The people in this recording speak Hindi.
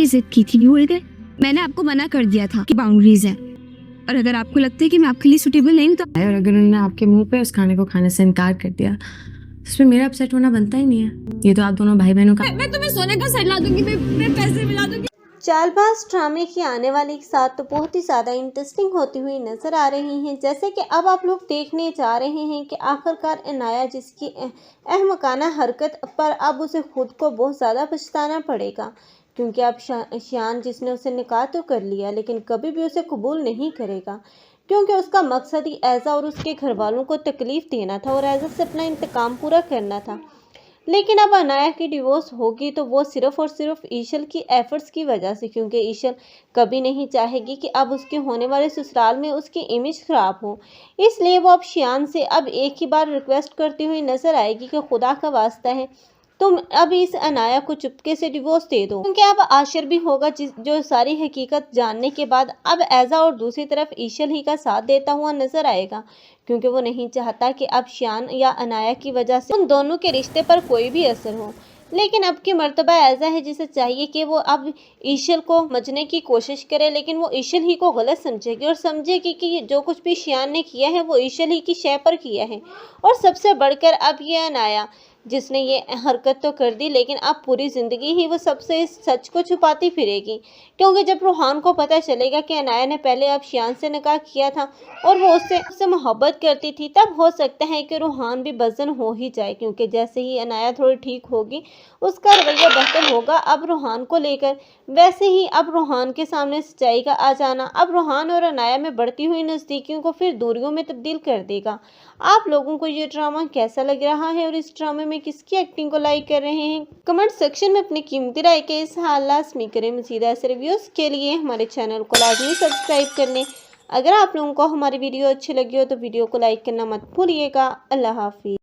भी जिद की थी, भूल गए? मैंने आपको मना कर दिया था कि बाउंड्रीज है, और अगर आपको लगता है कि मैं आपके लिए सुटेबल नहीं हूँ तो और अगर उन्होंने आपके मुंह पे उस खाने को खाने से इनकार कर दिया, इसमें मेरा अपसेट होना बनता ही नहीं है। ये तो आप दोनों भाई बहनों का। मैं तुम्हें सोने का सेट ला दूंगी, मैं पैसे मिला दूंगी। चालबाज ड्रामे की आने वाली एक साथ तो बहुत ही ज़्यादा इंटरेस्टिंग होती हुई नज़र आ रही हैं। जैसे कि अब आप लोग देखने जा रहे हैं कि आखिरकार इनाया जिसकी अहमकाना हरकत पर अब उसे खुद को बहुत ज़्यादा पछताना पड़ेगा, क्योंकि अब शियान जिसने उसे निकाह तो कर लिया लेकिन कभी भी उसे कबूल नहीं करेगा, क्योंकि उसका मकसद ही ऐज़ा और उसके घर वालों को तकलीफ़ देना था और ऐज़ा से अपना इंतकाम पूरा करना था। लेकिन अब अनाया की डिवोर्स होगी तो वो सिर्फ और सिर्फ ईशल की एफर्ट्स की वजह से, क्योंकि ईशल कभी नहीं चाहेगी कि अब उसके होने वाले ससुराल में उसकी इमेज खराब हो। इसलिए वो अब शियान से अब एक ही बार रिक्वेस्ट करती हुई नजर आएगी कि खुदा का वास्ता है तुम अब इस अनाया को चुपके से डिवोर्स दे दो, क्योंकि अब आशिर भी होगा जो सारी हकीकत जानने के बाद अब ऐज़ा और दूसरी तरफ ईशल ही का साथ देता हुआ नजर आएगा, क्योंकि वो नहीं चाहता कि अब शियान या अनाया की वजह से उन दोनों के रिश्ते पर कोई भी असर हो। लेकिन अब की मर्तबा ऐसा है जिसे चाहिए कि वो अब ईशल को समझने की कोशिश करे, लेकिन वो ईशल ही को गलत समझेगी और समझेगी कि जो कुछ भी शियान ने किया है वो ईशल ही की शय पर किया है। और सबसे बढ़कर अब ये अनाया जिसने ये हरकत तो कर दी, लेकिन अब पूरी ज़िंदगी ही वो सबसे इस सच को छुपाती फिरेगी, क्योंकि जब रूहान को पता चलेगा कि अनाया ने पहले अब शियान से निकाह किया था और वो उससे मोहब्बत करती थी, तब हो सकता है कि रूहान भी बज़न हो ही जाए, क्योंकि जैसे ही अनाया थोड़ी ठीक होगी उसका रवैया बेहतर होगा अब रूहान को लेकर। वैसे ही अब रूहान के सामने सच्चाई का आ जाना अब रूहान और अनाया में बढ़ती हुई नज़दीकियों को फिर दूरियों में तब्दील कर देगा। आप लोगों को ये ड्रामा कैसा लग रहा है और इस ड्रामे में किसकी एक्टिंग को लाइक कर रहे हैं? कमेंट सेक्शन में अपनी कीमती राय के इस लाजमी करें। मज़ीद ऐसे रिव्यूज़ के लिए हमारे चैनल को लाजमी सब्सक्राइब कर लें। अगर आप लोगों को हमारी वीडियो अच्छी लगी हो तो वीडियो को लाइक करना मत भूलिएगा। अल्लाह हाफिज़।